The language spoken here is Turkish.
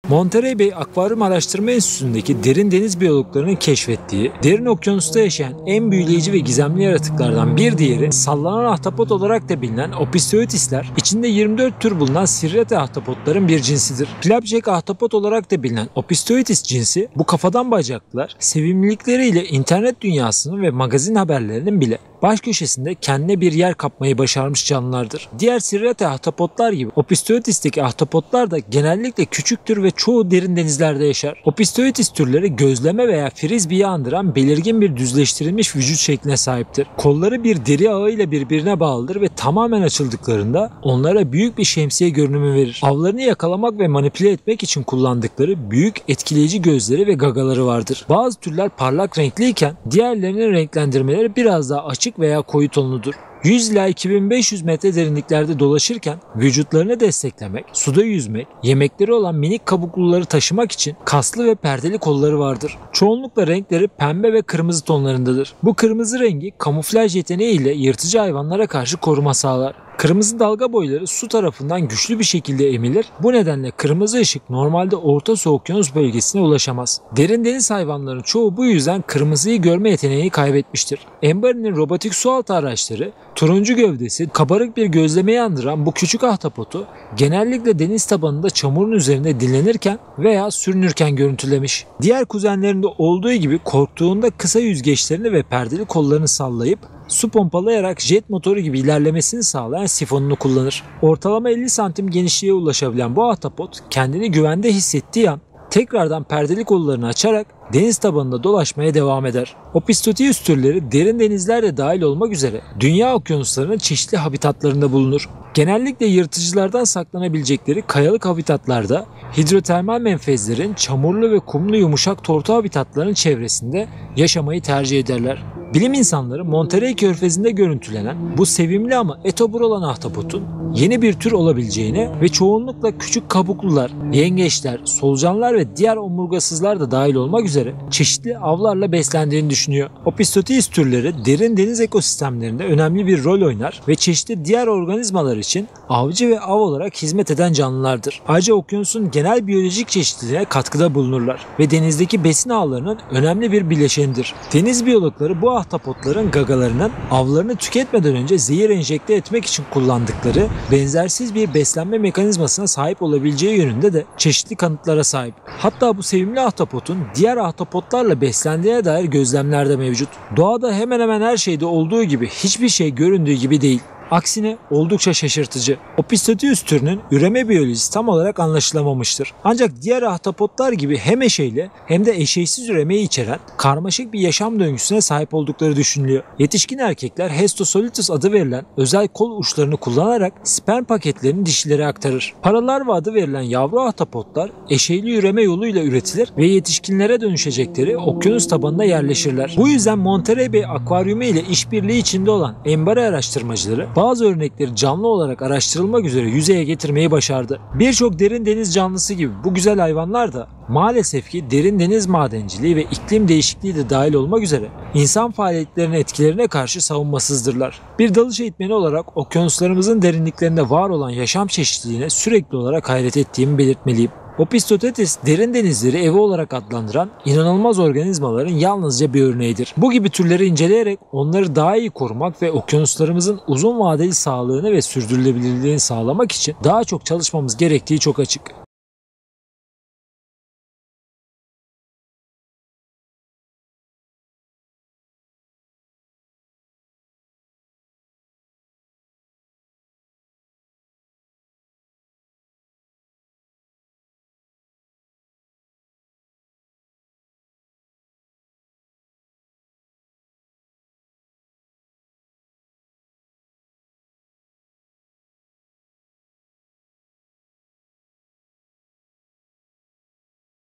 Monterey Bay Akvaryum Araştırma Enstitüsü'ndeki derin deniz biyologlarının keşfettiği, derin okyanusta yaşayan en büyüleyici ve gizemli yaratıklardan bir diğeri, sallanan ahtapot olarak da bilinen Opisthoethys'ler, içinde 24 tür bulunan Sirrete ahtapotların bir cinsidir. Flapjack ahtapot olarak da bilinen Opisthoethys cinsi, bu kafadan bacaklılar, sevimlilikleriyle internet dünyasının ve magazin haberlerinin bile baş köşesinde kendine bir yer kapmayı başarmış canlılardır. Diğer Sirrete ahtapotlar gibi Opisthoethys'teki ahtapotlar da genellikle küçüktür ve çoğu derin denizlerde yaşar. Opisthoethys türleri gözleme veya frisbee'yi andıran belirgin bir düzleştirilmiş vücut şekline sahiptir. Kolları bir deri ağıyla birbirine bağlıdır ve tamamen açıldıklarında onlara büyük bir şemsiye görünümü verir. Avlarını yakalamak ve manipüle etmek için kullandıkları büyük etkileyici gözleri ve gagaları vardır. Bazı türler parlak renkliyken diğerlerinin renklendirmeleri biraz daha açık veya koyu tonludur. 100 ila 2500 metre derinliklerde dolaşırken vücutlarını desteklemek, suda yüzmek, yemekleri olan minik kabukluları taşımak için kaslı ve perdeli kolları vardır. Çoğunlukla renkleri pembe ve kırmızı tonlarındadır. Bu kırmızı rengi kamuflaj yeteneğiyle yırtıcı hayvanlara karşı koruma sağlar. Kırmızı dalga boyları su tarafından güçlü bir şekilde emilir. Bu nedenle kırmızı ışık normalde Orta Su Okyanus bölgesine ulaşamaz. Derin deniz hayvanlarının çoğu bu yüzden kırmızıyı görme yeteneğini kaybetmiştir. Embry'nin robotik sualtı araçları turuncu gövdesi, kabarık bir gözlemeyi andıran bu küçük ahtapotu genellikle deniz tabanında çamurun üzerinde dinlenirken veya sürünürken görüntülemiş. Diğer kuzenlerinde olduğu gibi korktuğunda kısa yüzgeçlerini ve perdeli kollarını sallayıp su pompalayarak jet motoru gibi ilerlemesini sağlayan sifonunu kullanır. Ortalama 50 santim genişliğe ulaşabilen bu ahtapot kendini güvende hissettiği an tekrardan perdeli kollarını açarak deniz tabanında dolaşmaya devam eder. Opisthoethys türleri derin denizlerde dahil olmak üzere dünya okyanuslarının çeşitli habitatlarında bulunur. Genellikle yırtıcılardan saklanabilecekleri kayalık habitatlarda, hidrotermal menfezlerin çamurlu ve kumlu yumuşak tortu habitatlarının çevresinde yaşamayı tercih ederler. Bilim insanları Monterey Körfezi'nde görüntülenen bu sevimli ama etobur olan ahtapotun yeni bir tür olabileceğini ve çoğunlukla küçük kabuklular, yengeçler, solucanlar ve diğer omurgasızlar da dahil olmak üzere çeşitli avlarla beslendiğini düşünüyor. Opisthoethys türleri derin deniz ekosistemlerinde önemli bir rol oynar ve çeşitli diğer organizmalar için avcı ve av olarak hizmet eden canlılardır. Ayrıca okyanusun genel biyolojik çeşitliliğine katkıda bulunurlar ve denizdeki besin ağlarının önemli bir bileşenidir. Deniz biyologları bu ahtapotların gagalarının avlarını tüketmeden önce zehir enjekte etmek için kullandıkları benzersiz bir beslenme mekanizmasına sahip olabileceği yönünde de çeşitli kanıtlara sahip. Hatta bu sevimli ahtapotun diğer ahtapotlarla beslendiğine dair gözlemler de mevcut. Doğada hemen hemen her şeyde olduğu gibi hiçbir şey göründüğü gibi değil. Aksine oldukça şaşırtıcı. Opisthoethys türünün üreme biyolojisi tam olarak anlaşılamamıştır. Ancak diğer ahtapotlar gibi hem eşeyli hem de eşeysiz üremeyi içeren karmaşık bir yaşam döngüsüne sahip oldukları düşünülüyor. Yetişkin erkekler Histosolitus adı verilen özel kol uçlarını kullanarak sperm paketlerini dişilere aktarır. Paralarva adı verilen yavru ahtapotlar eşeyli üreme yoluyla üretilir ve yetişkinlere dönüşecekleri okyanus tabanına yerleşirler. Bu yüzden Monterey Bay Akvaryumu ile işbirliği içinde olan Embry araştırmacıları bazı örnekleri canlı olarak araştırılmak üzere yüzeye getirmeyi başardı. Birçok derin deniz canlısı gibi bu güzel hayvanlar da maalesef ki derin deniz madenciliği ve iklim değişikliği de dahil olmak üzere insan faaliyetlerinin etkilerine karşı savunmasızdırlar. Bir dalış eğitmeni olarak okyanuslarımızın derinliklerinde var olan yaşam çeşitliliğine sürekli olarak hayret ettiğimi belirtmeliyim. Opisthoethys derin denizleri evi olarak adlandıran inanılmaz organizmaların yalnızca bir örneğidir. Bu gibi türleri inceleyerek onları daha iyi korumak ve okyanuslarımızın uzun vadeli sağlığını ve sürdürülebilirliğini sağlamak için daha çok çalışmamız gerektiği çok açık.